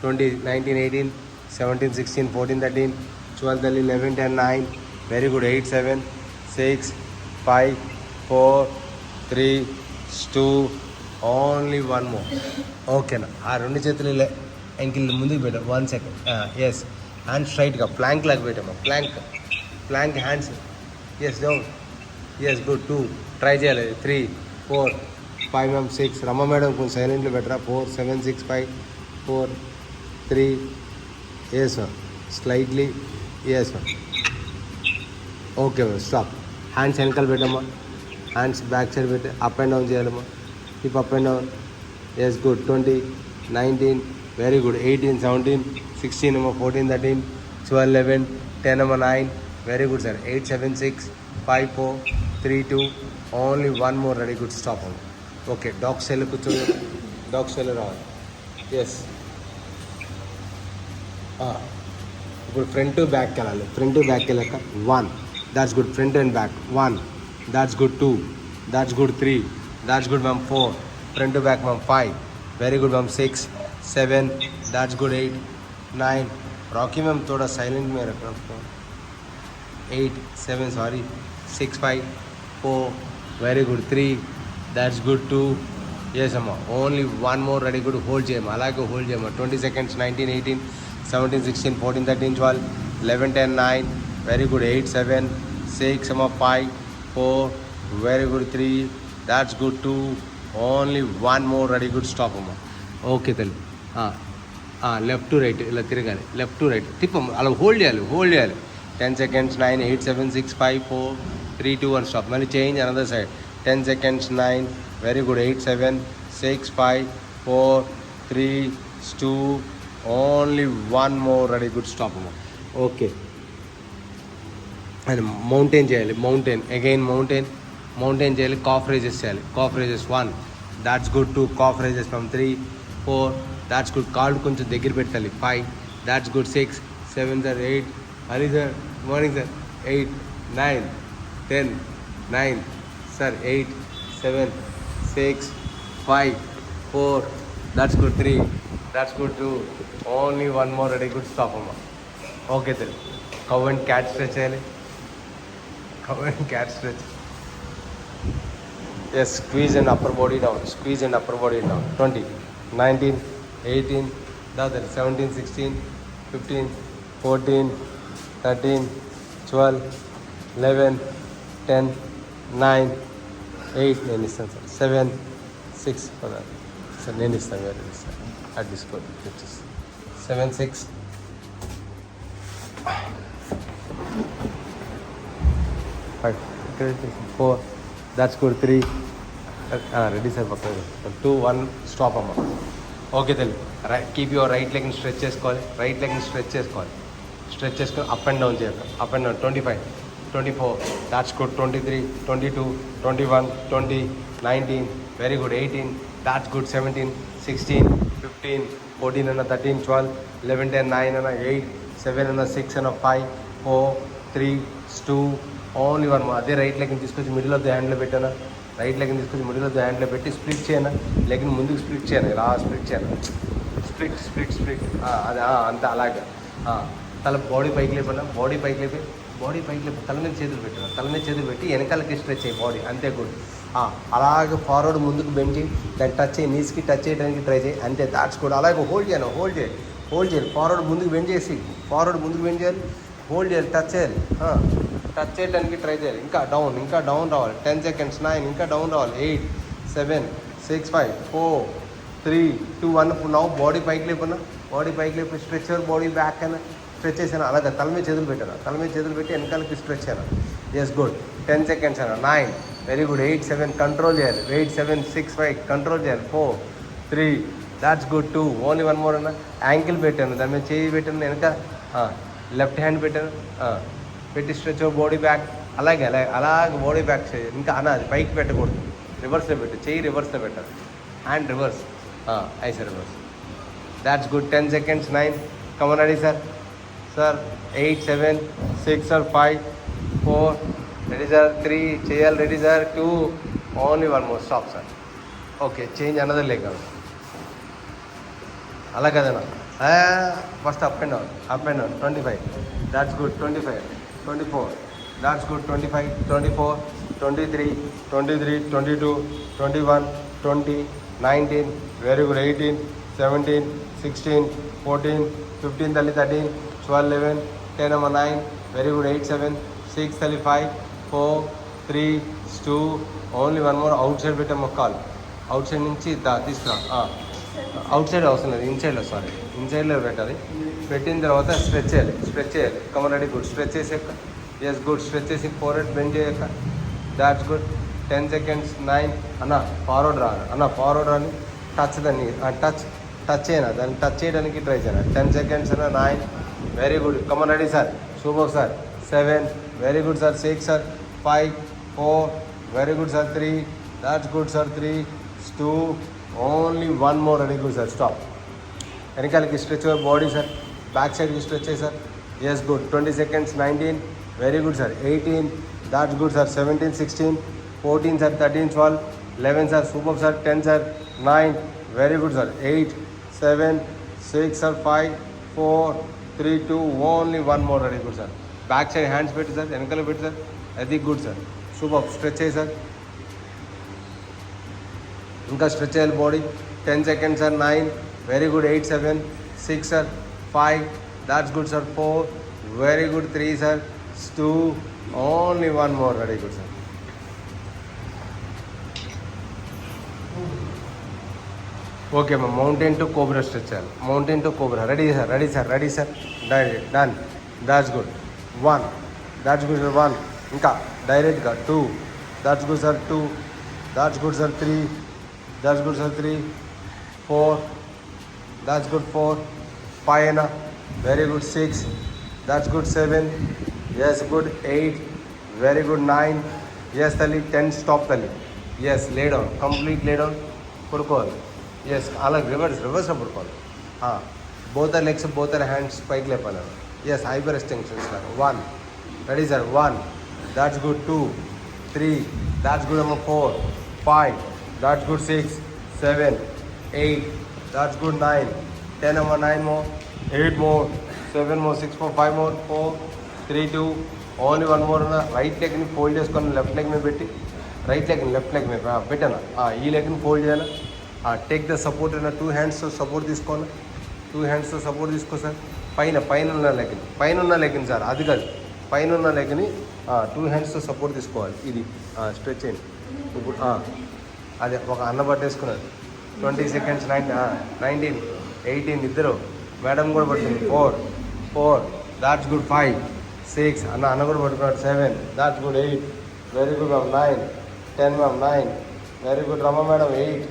20, 19, 18, 17, 16, 14, 13, 12, 13, 11, 10, 9. Very good. 8, 7, 6, 5, 4, 3, 2. Only one more. Okay na. ఆ రెండు చేతులు ఎంకిల్ ముందుకు పెట్టాం. 1 second. Yes. హ్యాండ్ స్ట్రైట్గా ప్లాంక్ లాగా పెట్టాము. Plank hands. Yes down. Yes good. 2 try చేయాలి. 3, 4, 5 మ్యామ్ 6. రమ్మ మేడం కొంచెం సైలెంట్లో పెట్టరా. 4, 7, 6, 5, 4, 3. Yes ma'am slightly. Yes ma'am. Okay ma'am stop. Hands వెనకాల పెట్టమ్మా. హ్యాండ్స్ బ్యాక్ సైడ్ పెట్టి అప్ అండ్ డౌన్ చేయాలమ్మా. Keep up and down. Yes good. 20, 19. Very good. 18, 17, 16 అమ్మా. 14, 13, 12, 11, 10 అమ్మా. 9. Very good sir. 8, 7, 6, 5, 4, 3, 2. Only one more. Ready good. Stop అమ్మా. Okay dog style కూర్చోండి. Dog style రావాలి. Yes. ఇప్పుడు ఫ్రంట్ టు బ్యాక్ వెళ్ళాలి. Front to back వెళ్ళాక 1. That's good. Front and back 1. That's good. 2. That's good. 3. That's good ma'am. 4. Front to back ma'am. 5. Very good ma'am. 6, 7. That's good. 8, 9. Rocky ma'am थोड़ा silent में रखना. 8, 7 sorry. 6, 5, 4. Very good. 3. That's good. 2. yes अम्मा. Only one more. Ready good. Hold చేయమ్మా. అలాగే hold చేయమ్మా. 20 seconds. 19, 18, 17, 16, 14, 13, 12, 11, 10, 9. Very good. 8, 7, 6 అమ్మా. 5, 4. Very good. 3. That's good. 2. Only one more. Ready good. Stop అమ్మా. Okay తల్లి. లెఫ్ట్ టు రైట్ ఇలా తిరగాలి. లెఫ్ట్ టు రైట్ తిప్పమ్మ. అలా హోల్డ్ చేయాలి. 10 seconds. 9, 8, 7, 6, 5, 4, 3, 2, 1 స్టాప్. మళ్ళీ change another side. 10 seconds. 9. Very good. 8, 7, 6, 5, 4, 3, 2. Only one more. Ready good. Stop అమ్మ. Okay and mountain చేయాలి. అగైన్ మౌంటైన్ చేయాలి. కాఫ్ రేజెస్ చేయాలి. Calf raises 1. That's good. 2 calf raises from 3, 4. That's good. కాళ్ళు కొంచెం దగ్గర పెట్టాలి. 5. That's good. 6, 7 sir. 8. Hari sir morning sir. 8, 9, 10, 9 sir. 8, 7, 6, 5, 4. That's good. 3. That's good. 2. Only one more. Ready good. Stop అమ్మా. Okay sir. Cow and cat stretch చేయాలి. Yes. Squeeze and upper body down. 20, 19, 18, 17, 16, 15, 14, 13, 12, 11, 10, 9, 8. నేను ఇస్తాను sir. 7, 6 sir. నేను ఇస్తాను. వేరే ఇస్తాను. అది తీసుకోండి. 7, 6, 5, 4. That's good. 3. Ready sir. పక్కన 2, 1 స్టాప్ అమ్మ. ఓకే తల్లి. కీప్ యువర్ రైట్ లెగ్ని స్ట్రెచ్ చేసుకోవాలి. స్ట్రెచ్ చేసుకొని అప్ అండ్ డౌన్ చేయాలి. 25, 24. That's good. 23, 22, 21, 20, 19. Very good. 18. That's good. 17, 16, 15, 14 అన్న. 13, 12, 11, 10, 9 అన్న. 8, 7 అన్న. 6 అన్న. 5, 4, 3, 2. Only one. అదే రైట్ లెగ్ని తీసుకొచ్చి మిడిల్ ఆఫ్ ద హ్యాండ్లో పెట్టాను. పెట్టి స్ప్లిట్ చేయను. లెగ్ని ముందుకు స్ప్లిట్ చేయను. ఇలా స్ప్లిట్ చేయను. స్ప్లిట్. అది అంతే అలాగే. తల బాడీ పైకి లేపన్నా. బాడీ పైకి లేపి తల మీద చేతులు పెట్టి వెనకాలకి స్ట్రెచ్ చేయి బాడీ. అంతే గుడ్. అలాగే ఫార్వర్డ్ ముందుకు బెండ్ చేయి. దాన్ని టచ్ చేయి. నీస్కి టచ్ చేయడానికి ట్రై చేయి. అంతే. దాట్స్ కూడా. అలాగే హోల్డ్ చేయాలి. ఫార్వర్డ్ ముందుకు బెండ్ చేయాలి. హోల్డ్ చేయాలి. టచ్ చేయడానికి ట్రై చేయాలి. ఇంకా డౌన్ రావాలి. 10 seconds. 9. ఇంకా డౌన్ రావాలి. 8, 7, 6, 5, 4, 3, 2, 1. నౌ బాడీ పైకి లేపన్నా. స్ట్రెచ్ యువర్ బాడీ బ్యాక్ అయినా స్ట్రెచ్ చేసాను. అలాగే తల మీద చేతులు పెట్టి వెనకాలకి స్ట్రెచ్ చేయను. Yes good. 10 seconds అన్న. 9. Very good. 8, 7 కంట్రోల్ చేయాలి. 8, 7, 6, 5 కంట్రోల్ చేయాలి. 4, 3. That's good. 2. Only one more అన్న. యాంకిల్ పెట్టాను. దాని మీద చేయి పెట్టాను. వెనక లెఫ్ట్ హ్యాండ్ పెట్టాను. పెట్టి స్ట్రెచ్ బాడీ బ్యాక్. అలాగే బాడీ బ్యాక్ చేయాలి. ఇంకా అది పైకి పెట్టకూడదు. రివర్స్లో పెట్టు. చెయ్యి రివర్స్లో పెట్టాలి. Hand reverse. ఐసా reverse. That's good. 10 seconds. 9. Come on ready sir. 8, 7, 6 or 5, 4. Ready sir. 3 చేయాలి. Ready sir. 2. Only one more. Stop sir. Okay change another leg. అలా కదనా first up and down 25, that's good 25, 24, that's good 25, 24, 23, 22, 21, 20, 19, very good 18, 17, 16, 14, 15 తల్లి 13, 12, 11, 10 అమ్మ 9, very good 8, 7, 6 తల్లి 5, 4, 3, 2, only one more out side పెట్టాము call, out side నుంచి తీసుకురా, out side అవసరం లేదు, ఇన్సైడ్లో ఇన్సైడ్లో పెట్టాలి. పెట్టిన తర్వాత స్ట్రెచ్ చేయాలి కమన్ రెడీ గుడ్, స్ట్రెచ్ చేసాక ఎస్ గుడ్, స్ట్రెచ్ చేసి ఫోర్హెడ్ బెండ్ చేయక, దాట్స్ గుడ్ 10 seconds 9 అన్న ఫార్వర్డ్ రాని టచ్ దాన్ని టచ్ అయినా దాన్ని టచ్ చేయడానికి ట్రై చేయాలి. 10 seconds అన్న 9 very good come on ready sir, super sir 7 very good sir 6 sir 5 4 very good sir 3 that's good sir 3 2 only one more ready good sir stop. వెనకాలకి stretch your body sir, back సైడ్కి stretch చేయి sir yes good 20 seconds 19 very good sir 18 that's good sir 17 16 14 sir 13 12 11 sir super sir 10 sir 9 very good sir 8 7 6 sir 5 4 3 2 only one more ready good sir. Back side hands పెట్టి sir, వెనకాల పెట్టి sir, అది good sir super. Stretch చేయి sir, ఇంకా stretch చేయాలి body. 10 seconds sir 9 very good 8 7 6 sir 5 that's good sir 4 very good 3 sir 2 only one more ready good sir. Okay అమ్మా, mountain to cobra stretch చేయాలి, mountain to cobra. Ready sir done that's good 1 that's good sir 1 ఇంకా డైరెక్ట్గా 2 that's good sir 2 that's good sir 3 that's good sir 3 4 that's good 4 5 అయినా very good 6 that's good 7 yes good 8 very good 9 yes తల్లి 10 stop తల్లి yes lay down complete lay down పడుకోవాలి yes అలా రివర్స్లో పడుకోవాలి. Both our legs both our hands పైకి లేపాలి yes hyper extensions లాగా 1 ready sir 1 that's good 2 3 that's good అమ్మ 4 5 దాట్స్ గుడ్ 6 7 8 దాట్స్ గుడ్ 9 10 అమ్మ 9 more 8 more 7 more 6 more 5 more 4 3 2 only one more ఉన్న రైట్ లెగ్ని ఫోల్డ్ చేసుకొని లెఫ్ట్ లెగ్ మీద పెట్టి right లెగ్ని left leg మీద పెట్టాను. ఈ లెగ్ని ఫోల్డ్ చేయాలి. టేక్ ద సపోర్ట్ అయినా 2 handsతో సపోర్ట్ తీసుకోవాలి. 2 handsతో సపోర్ట్ తీసుకో సార్. పైన ఉన్న లెగ్ని సార్ అది కాదు, పైన ఉన్న లెగ్ని 2 handsతో సపోర్ట్ తీసుకోవాలి. ఇది స్ట్రెచ్ చేయండి. ఇప్పుడు అదే ఒక అన్న పట్టేసుకున్నది 20 seconds 19 18 ఇద్దరు మేడం కూడా పడుతుంది 4 దాట్స్ గుడ్ 5 6 అన్న కూడా పట్టుకున్నాడు 7 that's good 8 very good ma'am 9 10 ma'am 9 very good రమ్మ madam 8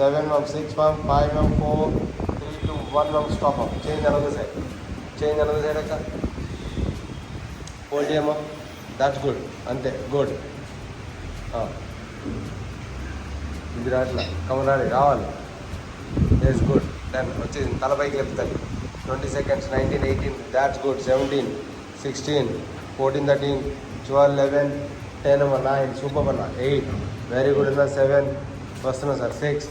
7 ma'am 6 ma'am 5 ma'am 4 3 2 1 ma'am stop up. Change another side అక్క హోల్డ్ చేయమ్మా దాట్స్ గుడ్ అంతే గుడ్. ఇది రాట్లా కమరాలి రావాలి ఎస్ గుడ్ 10 వచ్చేది తల పైకి లేపుతాను 20 seconds 19 18 దాట్స్ గుడ్ 17 16 14 13 12 11 10 అమ్మ 9 సూపర్ అన్న 8 వెరీ గుడ్ అన్న 7 వస్తున్నా సార్ 6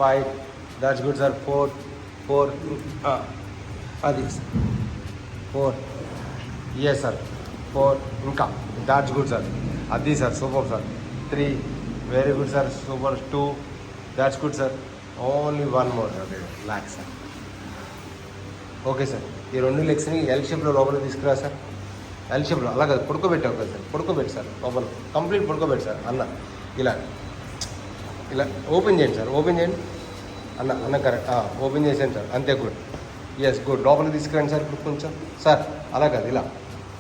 5 దాట్స్ గుడ్ సార్ 4 అది 4 ఎస్ సార్ 4 ఇంకా దాట్స్ గుడ్ సార్ అది sir super sir 3 very good sir super 2 that's good sir only one more relax sir. Okay sir, ఈ 2 లెగ్స్ని L షేప్లో లోపలికి తీసుకురా సార్. ఎల్ షేప్లో అలాగే పడుకోబెట్టావు కదా సార్, పడుకోబెట్టి సార్ లోపల కంప్లీట్ పడుకోబెట్టి సార్. అన్న ఇలా ఓపెన్ చేయండి సార్, ఓపెన్ చేయండి అన్న కరెక్ట్ ఓపెన్ చేసాను సార్ అంతే గుడ్ ఎస్ గుడ్. లోపలికి తీసుకురండి సార్ ఇప్పుడు కొంచెం సార్ అలా కాదు ఇలా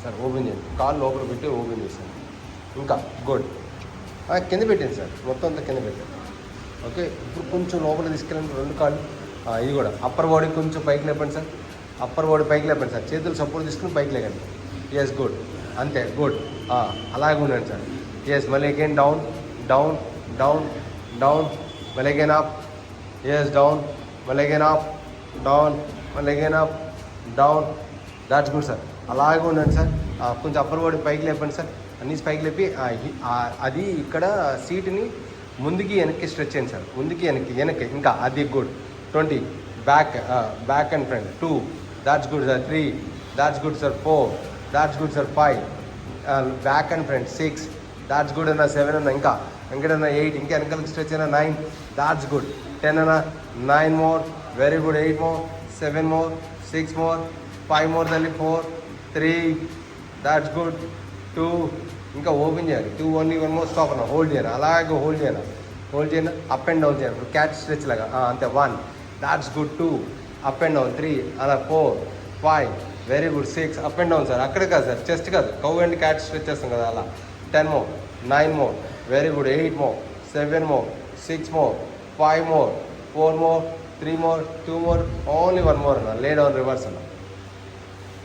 సార్ ఓపెన్ చేయండి, కాలు లోపల పెట్టి ఓపెన్ చేశాను ఇంకా గుడ్. కింద పెట్టండి సార్ మొత్తం అంతా కింద పెట్టండి. ఓకే ఇప్పుడు కొంచెం లోపల తీసుకెళ్ళండి 2 కాళ్ళు. ఇది కూడా అప్పర్ బాడీ కొంచెం పైకి లేపండి సార్, అప్పర్ బాడీ పైకి లేపండి సార్, చేతులు సపోర్ట్ తీసుకుని పైకి లేకండి. ఎస్ గుడ్ అంతే గుడ్ అలాగే ఉండండి సార్. ఎస్ మళ్ళీ again down down down down మళ్ళీ అగైన్ అప్ ఎస్ డౌన్ మళ్ళీ అగైన్ అప్ డౌన్ మళ్ళీ again up down that's good sir. అలాగే ఉండండి సార్. కొంచెం అప్పర్ బాడీ పైకి లేపండి సార్, అన్నీ పైకి లేపి అది ఇక్కడ సీట్ని ముందుకి వెనక్కి స్ట్రెచ్ చేయండి సార్, ముందుకి వెనక్కి ఇంకా అది good. 20 back and front 2, that's good sir. 3, that's good sir. 4, that's good sir. 5, back and front 6, that's good అన్న. 7 అన్న. ఇంకడన్న 8, ఇంకా వెనకాలకి స్ట్రెచ్ అయినా 9, that's good. 10 అన్న. 9 more, very good. 8 more, 7 more, 6 more, 5 more తల్లి. 4, 3, that's good. 2, ఇంకా ఓపెన్ చేయాలి. 2 only. 1 more, stop అన్న. Hold చేయాలి, అలాగే హోల్డ్ చేయను. అప్ అండ్ డౌన్ చేయాలి, క్యాచ్ స్ట్రెచ్ లాగా అంతే. 1, that's good. 2, up and down. 3, అలా. 4, 5, very good. 6, up and down sir. అక్కడ కాదు సార్, చెస్ట్ కాదు, కౌ అండ్ క్యాచ్ స్ట్రెచ్ చేస్తాం కదా అలా. 10 more, 9 more, very good. 8 more, 7 more, 6 more, 5 more, 4 more, 3 more, 2 more, only 1 more అన్న. లే డౌన్ రివర్స్ అన్న.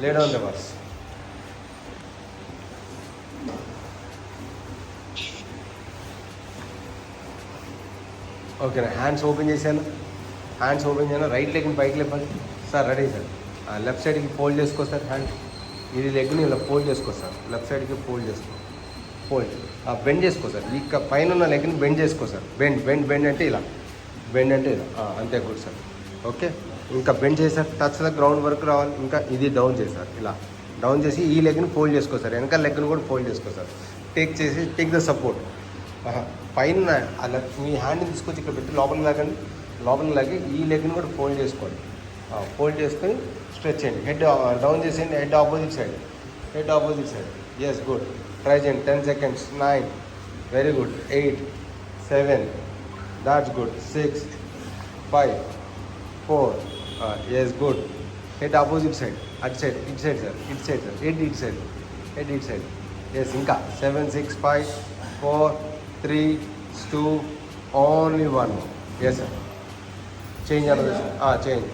Lay down reverse. ఓకేనా. Hands open చేశాను. రైట్ లెగ్ని పైకి లేపాలి సార్. Ready sir. లెఫ్ట్ సైడ్కి ఫోల్డ్ చేసుకో సార్. హ్యాండ్ ఇది లెగ్ని ఇలా ఫోల్డ్ చేసుకో సార్. లెఫ్ట్ సైడ్కి ఫోల్డ్ బెండ్ చేసుకో సార్. ఈ పైన ఉన్న లెగ్ని బెండ్ చేసుకో సార్. బెండ్ అంటే ఇలా. అంతే. Good sir. ఓకే. ఇంకా బెండ్ చేశారు. టచ్ ద గ్రౌండ్ వరకు రావాలి. ఇంకా ఇది డౌన్ చేశారు. ఇలా డౌన్ చేసి ఈ లెగ్ని ఫోల్డ్ చేసుకో సార్. వెనకాల లెగ్ని కూడా ఫోల్డ్ చేసుకో సార్. Take the support. పైన అలా మీ హ్యాండ్ని తీసుకొచ్చి ఇక్కడ పెట్టి లోపలికి లాగి ఈ లెగ్ని కూడా ఫోల్డ్ చేసుకోండి. ఫోల్డ్ చేసుకొని స్ట్రెచ్ చేయండి. హెడ్ డౌన్ చేసేయండి. Head opposite side. Yes, good. Try చేయండి. 10 seconds. 9, very good. 8, 7, that's good. 6, 5, 4, yes, good. Head opposite side. ఇటు సైడ్ సార్. హెడ్ ఇటు సైడ్. ఎస్, ఇంకా. 7, 6, 5, 4, 3, 2, ఓన్లీ 1. Yes sir. చేంజ్ అన్నది సార్. చేంజ్.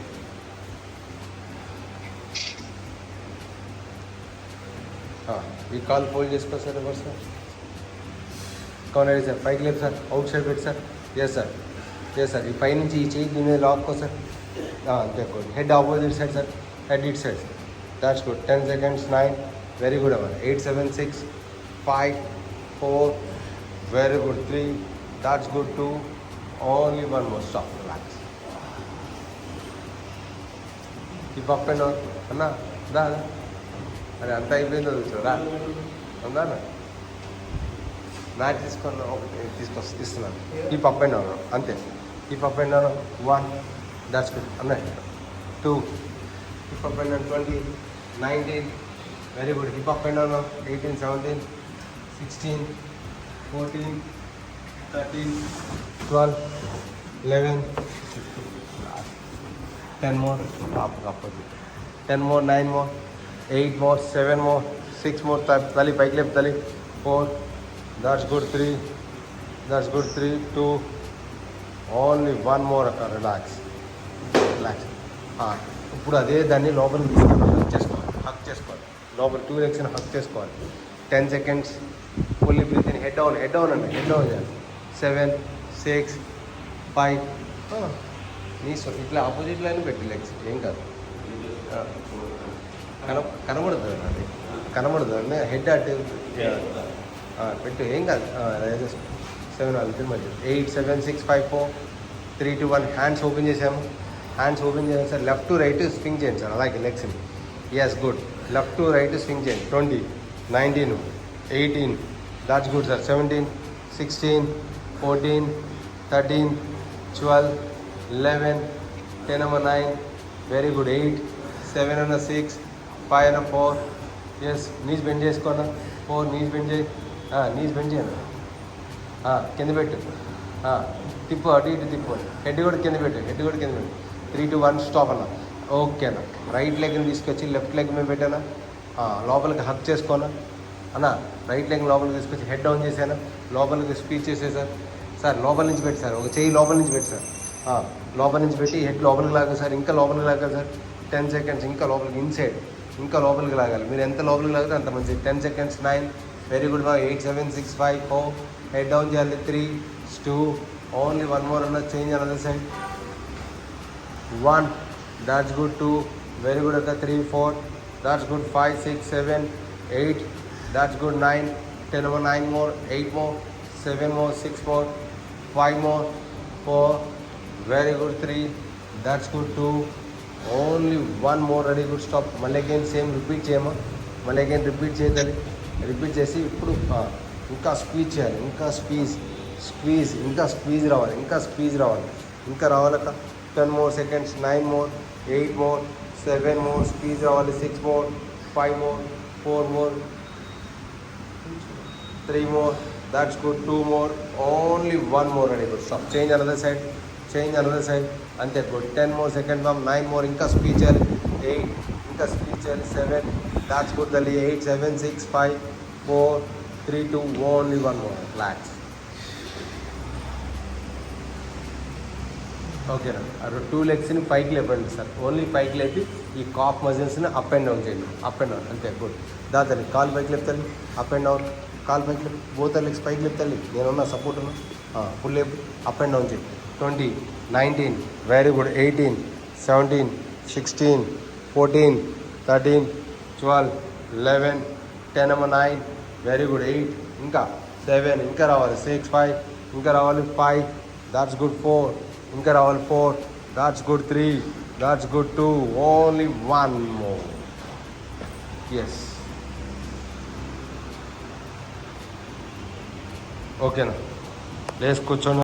ఈ కాల్ ఫోల్డ్ చేసుకో సార్. Reverse sir. కౌన్ sir. పైకి లేదు సార్. అవుట్ సైడ్ పెట్టి సార్. Yes sir. ఈ పై నుంచి ఈ చేయి దీని మీద లాక్కో సార్. అంతే. Head opposite side sir. Head it side sir. That's good. 10 seconds. 9, very good అవ్వాలి. 8, 7, 6, 5, 4, very good. 3, that's good. 2, only 1 more. Stop. Relax. ఈ పప్పు అన్నా దా. అరే అంతా అయిపోయిందో చూసారా. ఉందా మ్యాట్ తీసుకున్నా. ఒకటి ఇస్తున్నాను. ఈ పప్పు అండ్ డౌన్ అంతే. ఈ పప్పు అండ్ డౌన్ 1, దాట్స్ గుడ్ అన్న. 2, ఈ పప్పు అండ్ డౌన్. 20, 19, very good. ఈ పప్పు and down 18, 17, 16, 14, 13, 12, 11, 10 more. Opposite. 10 more, 9 more, 8 more, 7 more, 6 more. తల్లి పైకి లేపు తల్లి. 4, that's good. 3, that's good. 3, 2, only 1 more అక్క. రిలాక్స్. ఇప్పుడు అదే దాన్ని లోపలికి తీసుకొని హక్ చేసుకోవాలి. లోపల 2 legs హక్ చేసుకోవాలి. 10 seconds. Fully breathe in. Head down అండి. హెడ్ డౌన్ చేయాలి. 7, 6, 5. ఇట్లా ఆపోజిట్ లైన్ పెట్టి లెగ్స్ ఏం కాదు. కనబడదు అండి. హెడ్ అటు పెట్టు ఏం కాదు. 7 వాళ్ళకి మధ్య. 8, 7, 6, 5, 4, 3, 2, 1. హ్యాండ్స్ ఓపెన్ చేసాము sir. Left to right swing చేయండి సార్. అలాగే లెగ్స్ని. Yes, good. Left to right swing చేయండి. 20, 19, 18, that's good sir. 17, 16, 14, 13, 12, 11, 10 number 9, very good. 8, 7 అన్న. 6, 5 అన్న. 4, ఎస్. నీస్ బెండ్ చేసుకోనా. 4, నీస్ బెండ్ చేయను. కింద పెట్టు. తిప్పు. అటు ఇటు తిప్పు. హెడ్ కూడా కింద పెట్టు. 3, 2, 1. స్టాప్ అన్న. ఓకే అన్న. రైట్ లెగ్ని తీసుకొచ్చి లెఫ్ట్ లెగ్ మీద పెట్టానా. లోపలికి హక్ చేసుకోనా అన్న. రైట్ లెగ్ లోపలికి తీసుకొచ్చి హెడ్ డౌన్ చేశాను. లోపలికి స్పీచ్ చేసేసారు సార్. లోపల నుంచి పెట్టి సార్. ఒక చెయ్యి లోపల నుంచి పెట్టి సార్. లోపల నుంచి పెట్టి హెడ్ లోపలికి లాగా సార్. ఇంకా లోపలికి లాగాలి సార్. 10 seconds. ఇంకా లోపలికి ఇన్సైడ్. ఇంకా లోపలికి లాగాలి. మీరు ఎంత లోపలికి లాగితే అంత మంచిది. 10 seconds. 9, very good. 8, 7, 6, 5, 4. Head down చేయాలి. 3, 2, ఓన్లీ 1 more అన్న. Change another side. 1, that's good. 2, very good అక్క. 3, 4, that's good. 5, 6, 7, 8, that's good. 9, 10 over 9 more, 8 more, 7 more, 6 more, 5 more, 4, very good. 3, That's good. 2. Only one more. Ready, good. Stop. మళ్ళీ again same repeat చేయమా. మళ్ళీ again repeat చేయాలి. Repeat చేసి ఇప్పుడు ఇంకా squeeze చేయాలి. ఇంకా squeeze ఇంకా స్క్వీజ్ రావాలి. ఇంకా రావాలక. 10 more seconds. 9 more, 8 more, 7 more. Squeeze రావాలి. 6 more, 5 more, 4 more, 3 more. That's good. 2 more. Only one more. Ready, good. Stop. Change another side. అంతే good. 10 more seconds ma'am. 9 more. ఇంకా స్పీచ్ చేయాలి. 8 ఇంకా స్పీచ్ చేయాలి. 7. That's good తల్లి. 8, 7, 6, 5, 4, 3, 2. Only one more. Relax. ఓకేనా. 2 లెగ్స్ని పైకి లేపండి సార్. ఓన్లీ పైకి లేపి ఈ కాఫ్ మజిల్స్ని అప్ అండ్ డౌన్ చేయండి. Up and down. అంతే గుడ్. తల్లి కాలు పైకి లేపుతాలి. Up and down. కాలు పైకి లేపు. బోత్ లెగ్స్ పైకి లేపుతాలి. నేనున్నా సపోర్ట్ ఉన్నా. ఫుల్ లేపు. అప్ అండ్ డౌన్ చేయి. 20, 19, వెరీ గుడ్. 18, 17, 16, 14, 13, 12, 11, 10 అమ్మ. 9, వెరీ గుడ్. 8 ఇంకా. 7 ఇంకా రావాలి. 6, 5 ఇంకా రావాలి. 5, దాట్స్ గుడ్. 4 ఇంకా రావాలి. 4, that's good. 3, that's good. 2, only one more. Yes. ఓకేనా. లేచి కూర్చొని